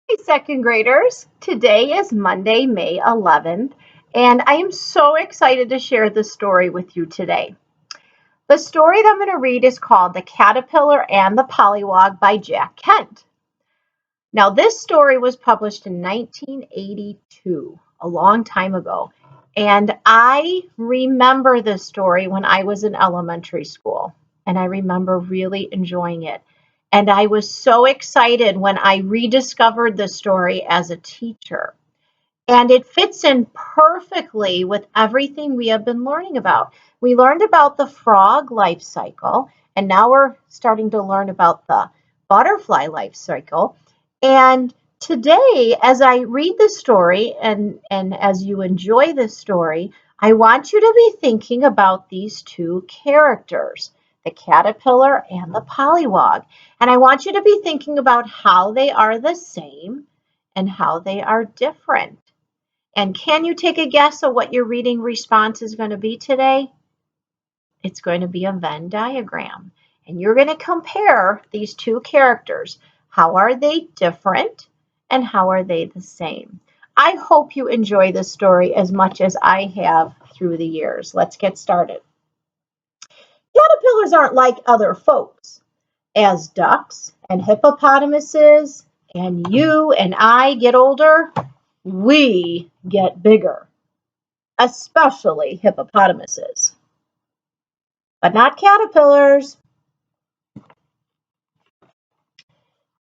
Hey, second graders. Today is Monday, May 11th, and I am so excited to share this story with you today. The story that I'm going to read is called The Caterpillar and the Polliwog by Jack Kent. Now, this story was published in 1982, a long time ago, and I remember this story when I was in elementary school, and I remember really enjoying it. And I was so excited when I rediscovered the story as a teacher. And it fits in perfectly with everything we have been learning about. We learned about the frog life cycle, and now we're starting to learn about the butterfly life cycle. And today, as I read the story and as you enjoy this story, I want you to be thinking about these two characters, the caterpillar and the polywog. And I want you to be thinking about how they are the same and how they are different. And can you take a guess of what your reading response is going to be today? It's going to be a Venn diagram. And you're going to compare these two characters. How are they different and how are they the same? I hope you enjoy this story as much as I have through the years. Let's get started. Caterpillars aren't like other folks. As ducks and hippopotamuses and you and I get older, we get bigger, especially hippopotamuses, but not caterpillars.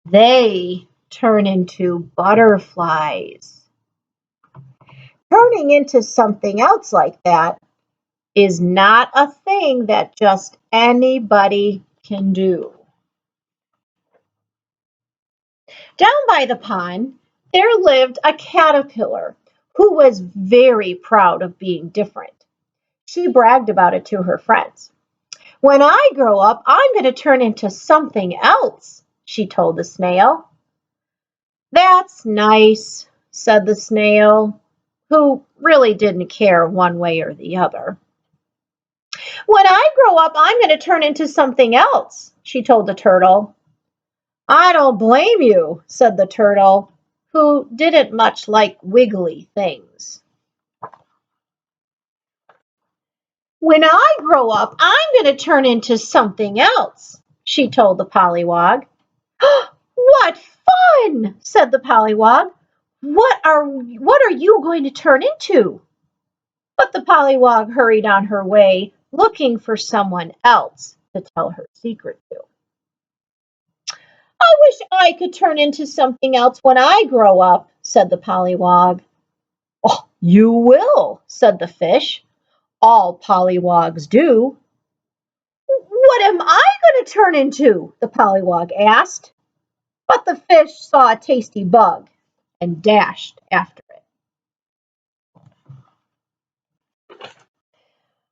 They turn into butterflies. Turning into something else like that is not a thing that just anybody can do. Down by the pond, there lived a caterpillar who was very proud of being different. She bragged about it to her friends. When I grow up, I'm going to turn into something else, she told the snail. That's nice, said the snail, who really didn't care one way or the other. When I grow up, I'm going to turn into something else, she told the turtle. I don't blame you, said the turtle, who didn't much like wiggly things. When I grow up, I'm going to turn into something else, she told the polywog. What fun, said the polywog. What are you going to turn into? But the polywog hurried on her way, looking for someone else to tell her secret to. I wish I could turn into something else when I grow up, said the polywog. Oh, you will, said the fish. All pollywogs do. What am I going to turn into? The polywog asked. But the fish saw a tasty bug and dashed after it.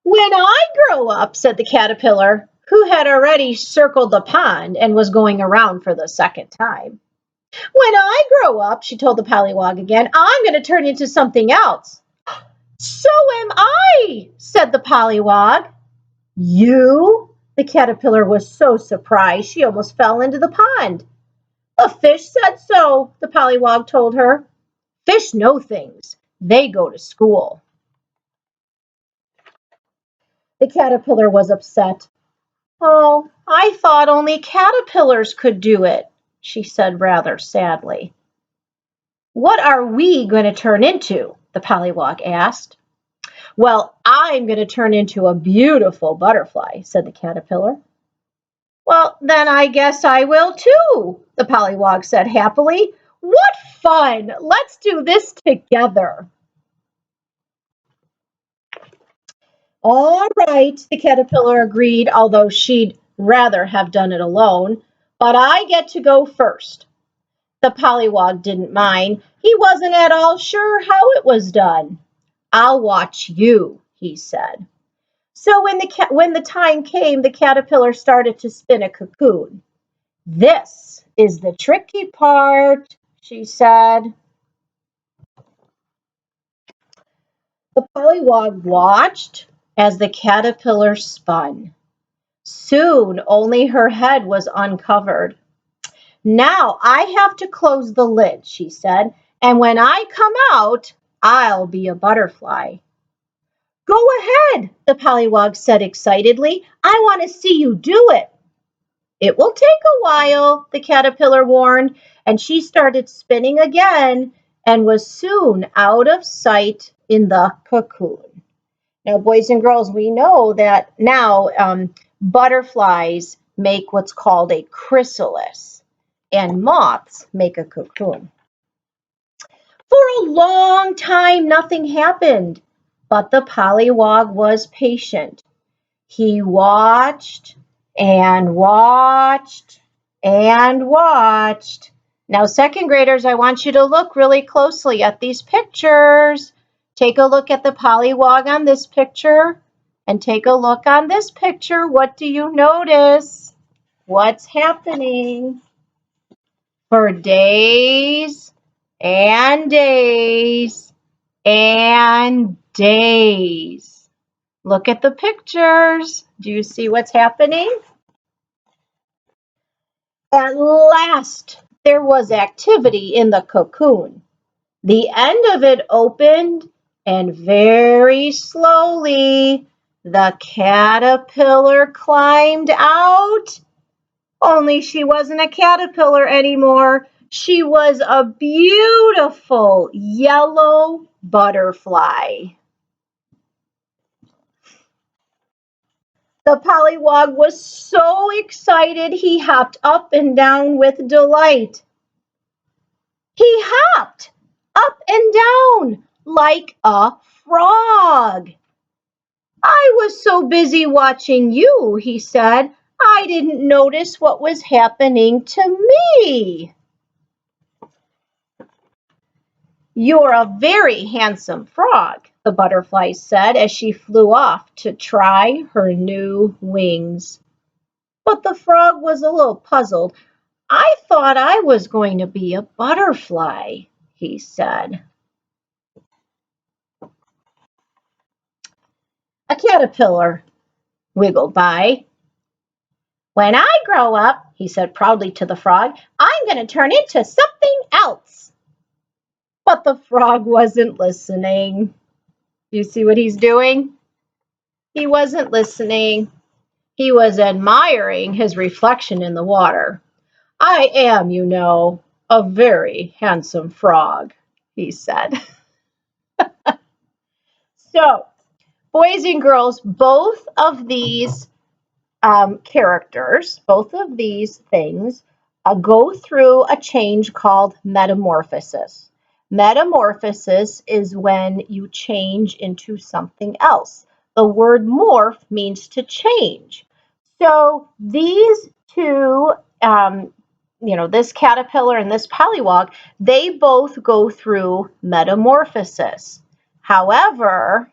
When I grow up, said the caterpillar, who had already circled the pond and was going around for the second time. When I grow up, she told the polywog again, I'm going to turn into something else. So am I, said the polywog. You? The caterpillar was so surprised she almost fell into the pond. A fish said so, the polywog told her. Fish know things. They go to school. The caterpillar was upset. Oh, I thought only caterpillars could do it, she said rather sadly. What are we going to turn into? The polywog asked. Well, I'm going to turn into a beautiful butterfly, said the caterpillar. Well, then I guess I will too, the polywog said happily. What fun! Let's do this together. All right, the caterpillar agreed, although she'd rather have done it alone. But I get to go first. The polywog didn't mind. He wasn't at all sure how it was done. I'll watch you, he said. So when the time came, the caterpillar started to spin a cocoon. This is the tricky part, she said. The polywog watched as the caterpillar spun. Soon only her head was uncovered. Now I have to close the lid, she said, and when I come out, I'll be a butterfly. Go ahead, the Polliwog said excitedly. I want to see you do it. It will take a while, the caterpillar warned, and she started spinning again and was soon out of sight in the cocoon. Now, boys and girls, we know that now butterflies make what's called a chrysalis, and moths make a cocoon. For a long time, nothing happened, but the Polliwog was patient. He watched and watched and watched. Now, second graders, I want you to look really closely at these pictures. Take a look at the Polliwog on this picture and take a look on this picture. What do you notice? What's happening? For days and days and days. Look at the pictures. Do you see what's happening? At last, there was activity in the cocoon. The end of it opened, and very slowly, the caterpillar climbed out. Only she wasn't a caterpillar anymore. She was a beautiful yellow butterfly. The Polliwog was so excited he hopped up and down with delight. He hopped up and down like a frog. I was so busy watching you, he said, I didn't notice what was happening to me. You're a very handsome frog, the butterfly said as she flew off to try her new wings. But the frog was a little puzzled. I thought I was going to be a butterfly, he said. A caterpillar wiggled by. When I grow up, he said proudly to the frog, I'm going to turn into something else. But the frog wasn't listening. Do you see what he's doing? He wasn't listening. He was admiring his reflection in the water. I am, you know, a very handsome frog, he said. So, boys and girls, both of these characters, both of these things, go through a change called metamorphosis. Metamorphosis is when you change into something else. The word morph means to change. So these two, this caterpillar and this polliwog, they both go through metamorphosis. However,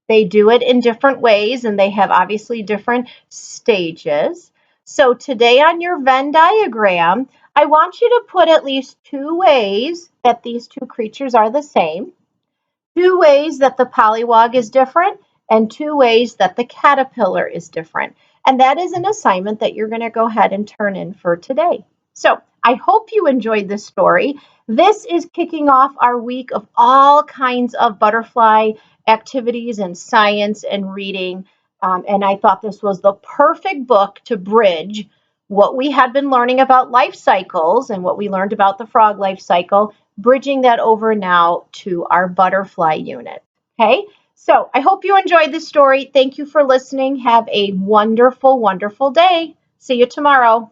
they do it in different ways, and they have obviously different stages. So today on your Venn diagram, I want you to put at least 2 ways that these two creatures are the same, 2 ways that the polliwog is different, and 2 ways that the caterpillar is different. And that is an assignment that you're going to go ahead and turn in for today. So I hope you enjoyed this story. This is kicking off our week of all kinds of butterfly activities and science and reading. And I thought this was the perfect book to bridge what we had been learning about life cycles and what we learned about the frog life cycle, bridging that over now to our butterfly unit. Okay, so I hope you enjoyed this story. Thank you for listening. Have a wonderful, wonderful day. See you tomorrow.